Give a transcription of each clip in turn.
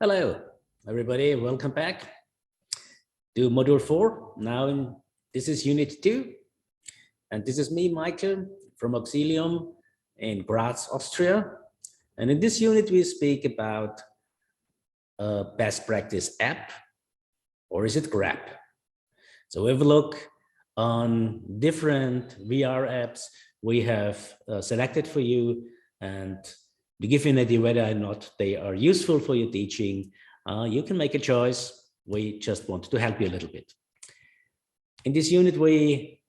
Hello, everybody. Welcome back to Module 4. This is Unit 2. And this is me, Michael, from Auxilium in Graz, Austria. And in this unit, we speak about a best practice app, or is it GRAP? So we have a look on different VR apps we have selected for you, and to give you an idea whether or not they are useful for your teaching, you can make a choice. We just want to help you a little bit. In this unit, we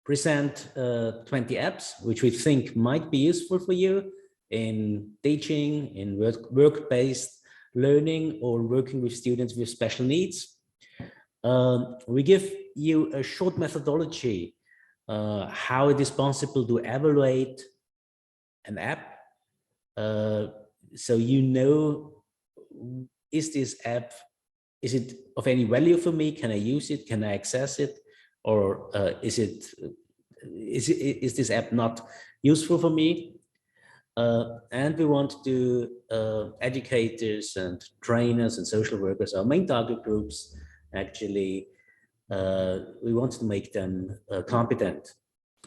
present 20 apps which we think might be useful for you in teaching, in work-based learning, or working with students with special needs. We give you a short methodology how it is possible to evaluate an app. So you know, is this app, is it of any value for me? Can I use it? Can I access it? Or is this app not useful for me? And we want to educators and trainers and social workers, our main target groups, actually, we want to make them competent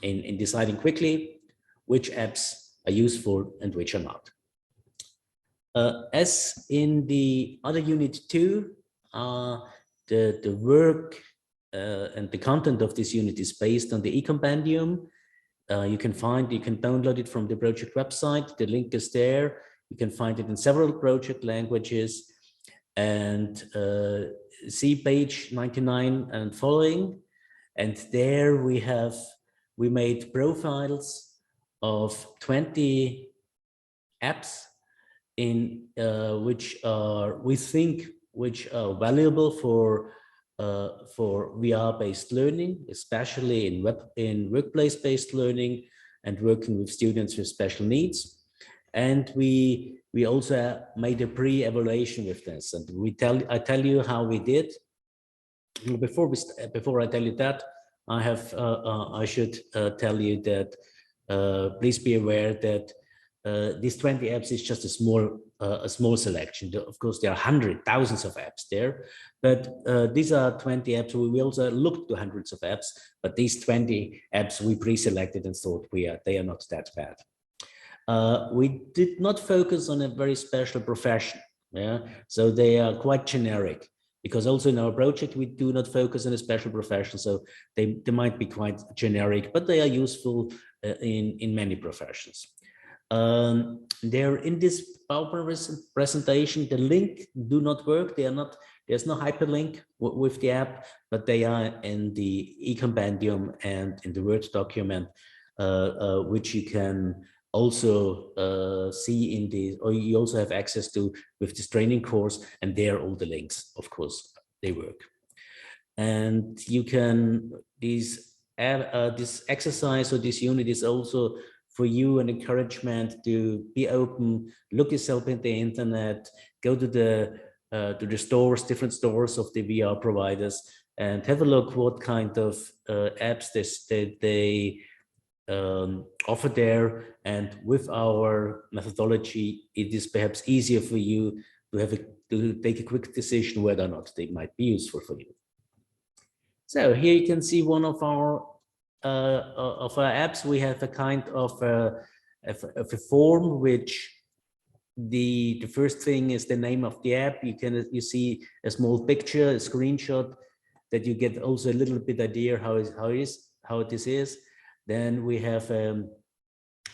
in deciding quickly which apps are useful and which are not. As in the other unit 2, the work and the content of this unit is based on the e-compendium. You can download it from the project website. The link is there. You can find it in several project languages, and see page 99 and following. And there we made profiles of 20 apps which are valuable for VR-based learning, especially in workplace-based learning and working with students with special needs. And we also made a pre-evaluation with this, and I tell you how we did. Before I tell you that, I should tell you that please be aware that these 20 apps is just a small selection. Of course, there are thousands of apps there, but these are 20 apps. We also looked to hundreds of apps, but these 20 apps we pre-selected and thought they are not that bad. We did not focus on a very special profession, so they are quite generic, because also in our project we do not focus on a special profession, so they might be quite generic, but they are useful in many professions. They're in this PowerPoint presentation. The link do not work. There's no hyperlink with the app, but they are in the e-compendium and in the Word document, which you can also see or you also have access to with this training course, and there all the links, of course, they work. And you can, this exercise or this unit is also for you an encouragement to be open, look yourself in the internet, go to the stores, different stores of the VR providers, and have a look what kind of apps they offer there. And with our methodology, it is perhaps easier for you to take a quick decision whether or not they might be useful for you. So here you can see one of our apps. We have a kind of a form, which the first thing is the name of the app. You see a small picture, a screenshot, that you get also a little bit idea how this is. Then we have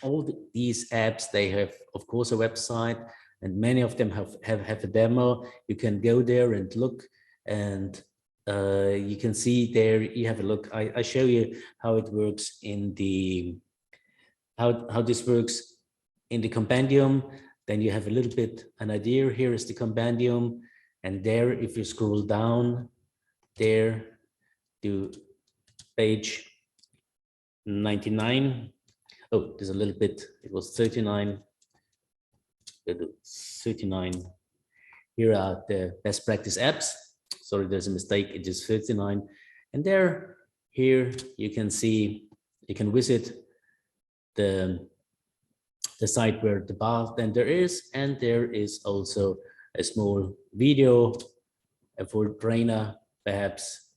all these apps. They have, of course, a website, and many of them have a demo. You can go there and look, and you can see there. You have a look. I show you how it works in the how this works in the compendium. Then you have a little bit an idea. Here is the compendium, and there, if you scroll down there to page 99. Oh, there's a little bit. It was 39. 39. Here are the best practice apps. Sorry, there's a mistake. It is 39. And here you can see, you can visit the site where the bartender is, and there is also a small video, a full trainer, perhaps.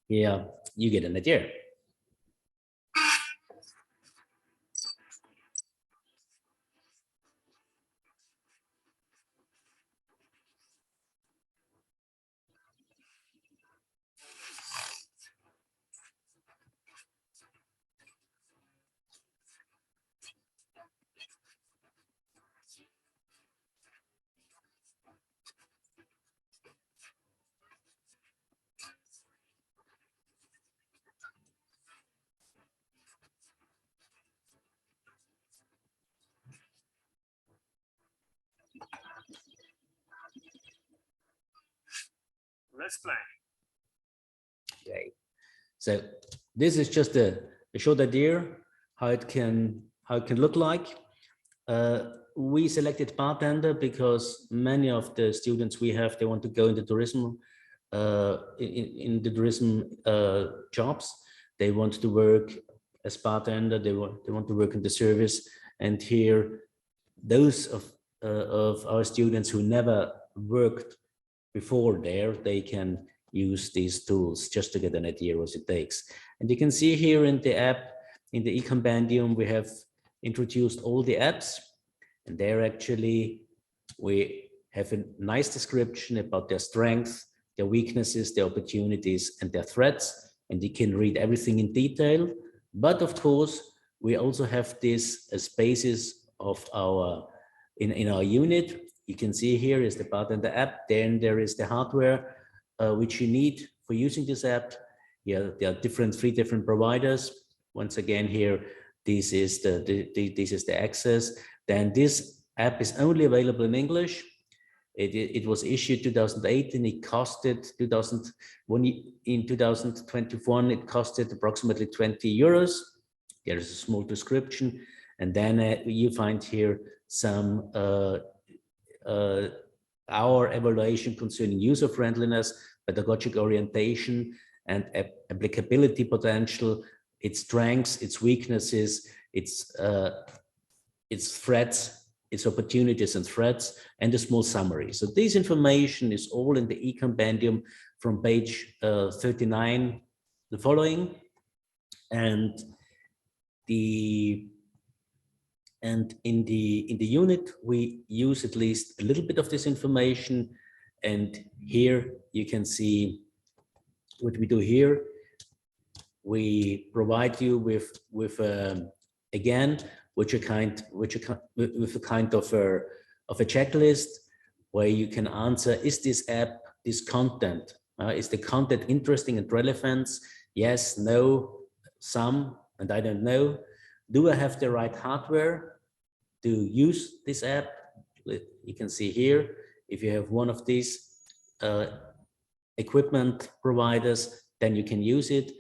Yeah, you get an idea. Let's play. Okay, so this is just a short idea how it can look like. We selected bartender because many of the students we have, they want to go into tourism, in the tourism jobs. They want to work as bartender. They want to work in the service. And here, those of our students who never worked before there, they can use these tools just to get an idea what it takes. And you can see here in the app, in the eCompendium, we have introduced all the apps, and there actually we have a nice description about their strengths, their weaknesses, their opportunities, and their threats, and you can read everything in detail. But of course, we also have this as basis of our in our unit. You can see here is the bartender app. Then there is the hardware which you need for using this app. Yeah, there are three different providers. Once again, here this is the access. Then this app is only available in English. It was issued 2008 and it costed in 2021 it costed approximately 20 euros. There is a small description, and then you find here some our evaluation concerning user friendliness, pedagogic orientation, and applicability potential, its strengths, its weaknesses, its threats, its opportunities and threats, and a small summary. So this information is all in the eCompendium from page 39, the following, and in the unit we use at least a little bit of this information. And here you can see what we do here. We provide you with again with a kind of a checklist where you can answer: is this app, this content, is the content interesting and relevant? Yes, no, some, and I don't know. Do I have the right hardware to use this app? You can see here, if you have one of these equipment providers, then you can use it.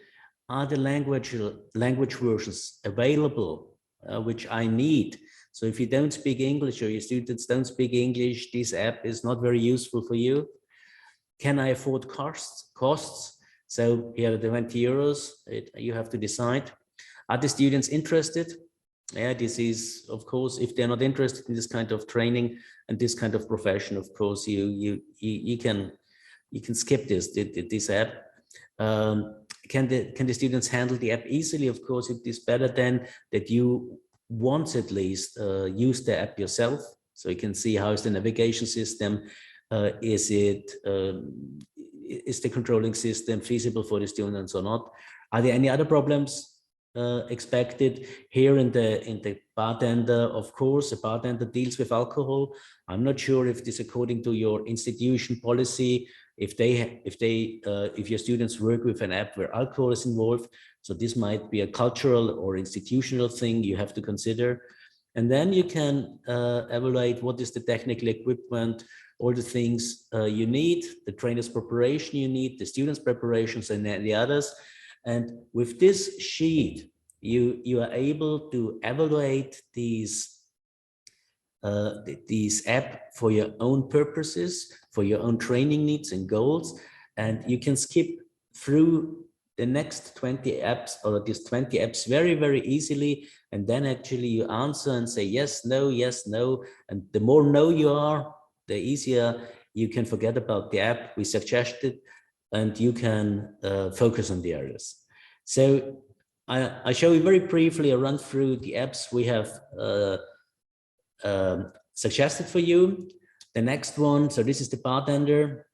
Are the language versions available, which I need? So if you don't speak English or your students don't speak English, this app is not very useful for you. Can I afford costs? So here are the 20 euros. You have to decide. Are the students interested? Yeah, this is, of course, if they're not interested in this kind of training and this kind of profession, of course, you can skip this app. Can the students handle the app easily? Of course, it is better then that you once at least use the app yourself, so you can see how is the navigation system. Is the controlling system feasible for the students or not? Are there any other problems expected? Here in the bartender, of course, a bartender deals with alcohol. I'm not sure if this according to your institution policy, if your students work with an app where alcohol is involved. So this might be a cultural or institutional thing you have to consider. And then you can evaluate what is the technical equipment, all the things you need, the trainer's preparation you need, the students' preparations, and the others. And with this sheet, you are able to evaluate these app for your own purposes, for your own training needs and goals. And you can skip through the next 20 apps or these 20 apps very, very easily. And then actually you answer and say yes, no, yes, no. And the more no you are, the easier you can forget about the app we suggested, and you can focus on the areas. So I show you very briefly a run through the apps we have suggested for you. The next one, so this is the bartender.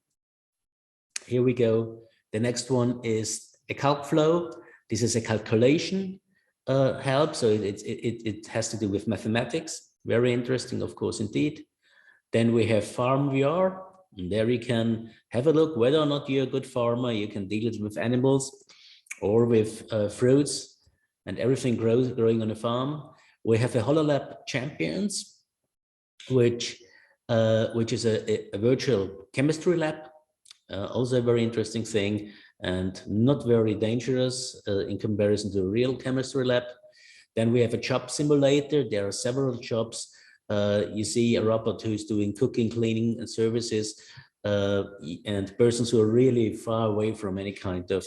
Here we go. The next one is a calc flow. This is a calculation help. So it has to do with mathematics. Very interesting, of course, indeed. Then we have farm VR. And there you can have a look whether or not you're a good farmer. You can deal it with animals or with fruits and everything growing on a farm. We have a HoloLab Champions, which is a virtual chemistry lab, also a very interesting thing and not very dangerous in comparison to a real chemistry lab. Then we have a job simulator. There are several jobs. You see a robot who's doing cooking, cleaning, and services, and persons who are really far away from any kind of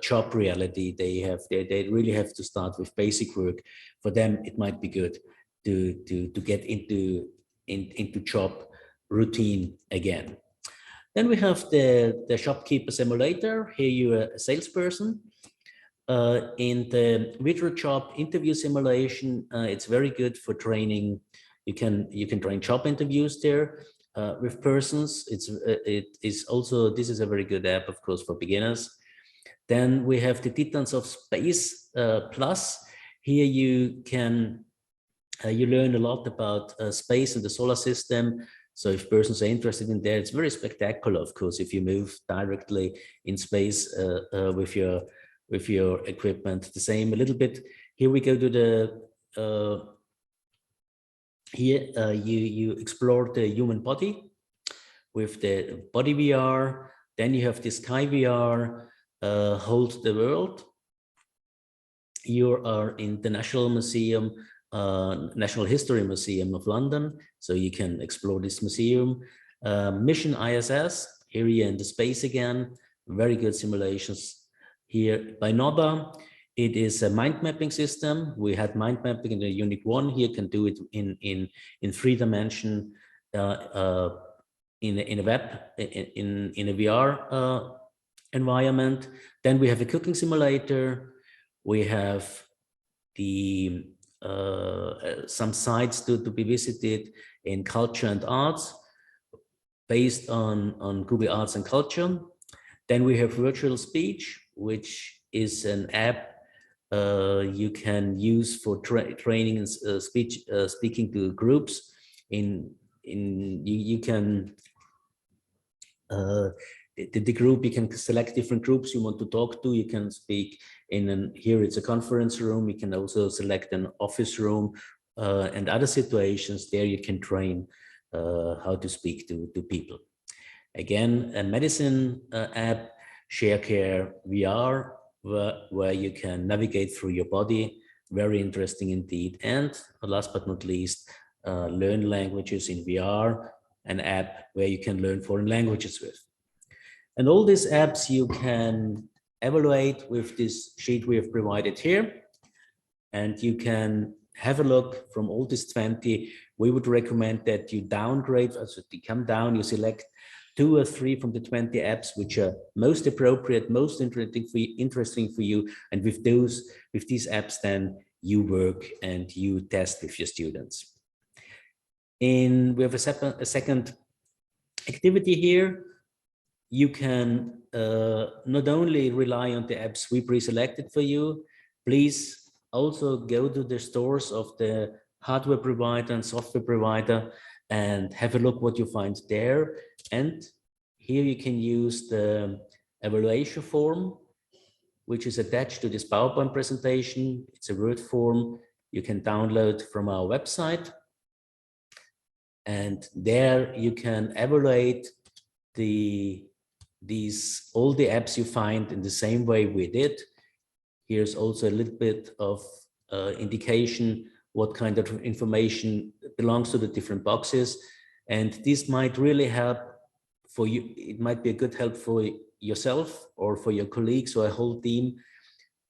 job reality. They really have to start with basic work. For them, it might be good to get into job routine again. Then we have the shopkeeper simulator. Here you're a salesperson. In the virtual job interview simulation, it's very good for training. You can train job interviews there with persons. It is also, this is a very good app, of course, for beginners. Then we have the Titans of Space Plus. Here you can you learn a lot about space and the solar system. So if persons are interested in there, it's very spectacular, of course, if you move directly in space with your equipment. The same a little bit. Here we go to the you explore the human body with the body VR. Then you have the Sky VR, hold the world. You are in the National Museum, National History Museum of London, so you can explore this museum. Mission ISS, here you're in the space again. Very good simulations here by NOBA. It is a mind mapping system. We had mind mapping in the Unit 1. Here can do it in 3 dimension in a web in a VR environment. Then we have a cooking simulator. We have the some sites to be visited in culture and arts based on Google Arts and Culture. Then we have virtual speech, which is an app you can use for training and speaking to groups. You can the group, you can select different groups you want to talk to. You can speak here it's a conference room. You can also select an office room and other situations. There you can train how to speak to people. Again, a medicine app, ShareCare VR, where you can navigate through your body. Very interesting indeed. And last but not least, learn languages in VR, an app where you can learn foreign languages with. And all these apps you can evaluate with this sheet we have provided here. And you can have a look from all these 20. We would recommend that you downgrade, so you come down, you select 2 or 3 from the 20 apps which are most appropriate, most interesting for you. And with these apps, then you work and you test with your students. We have a second activity here. You can not only rely on the apps we pre-selected for you, please also go to the stores of the hardware provider and software provider and have a look what you find there. And here you can use the evaluation form, which is attached to this PowerPoint presentation. It's a Word form you can download from our website. And there you can evaluate all the apps you find in the same way we did. Here's also a little bit of indication what kind of information belongs to the different boxes. And this might really help for you. It might be a good help for yourself or for your colleagues or a whole team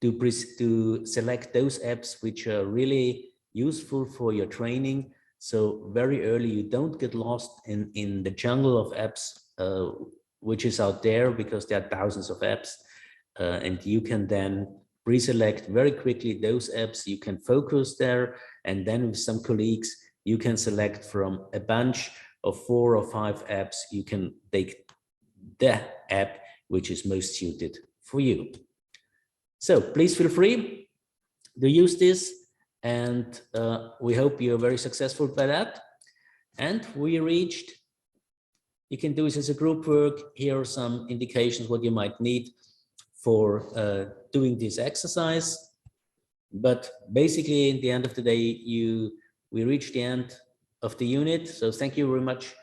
to select those apps which are really useful for your training So very early, you don't get lost in the jungle of apps, which is out there, because there are thousands of apps. And you can then pre-select very quickly those apps you can focus there. And then with some colleagues, you can select from a bunch of 4 or 5 apps. You can take the app which is most suited for you. So please feel free to use this, and we hope you're very successful by that. And we reached, you can do this as a group work. Here are some indications what you might need for doing this exercise. But basically, in the end of the day, we reached the end of the unit. So thank you very much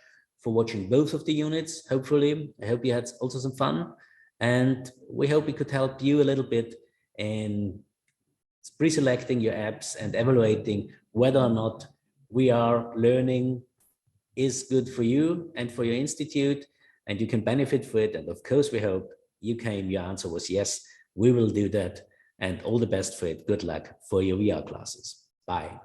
for watching both of the units. Hopefully, I hope you had also some fun, and we hope we could help you a little bit in pre-selecting your apps and evaluating whether or not we are learning is good for you and for your institute, and you can benefit from it. And of course, we hope your answer was yes, we will do that. And all the best for it. Good luck for your VR classes. Bye.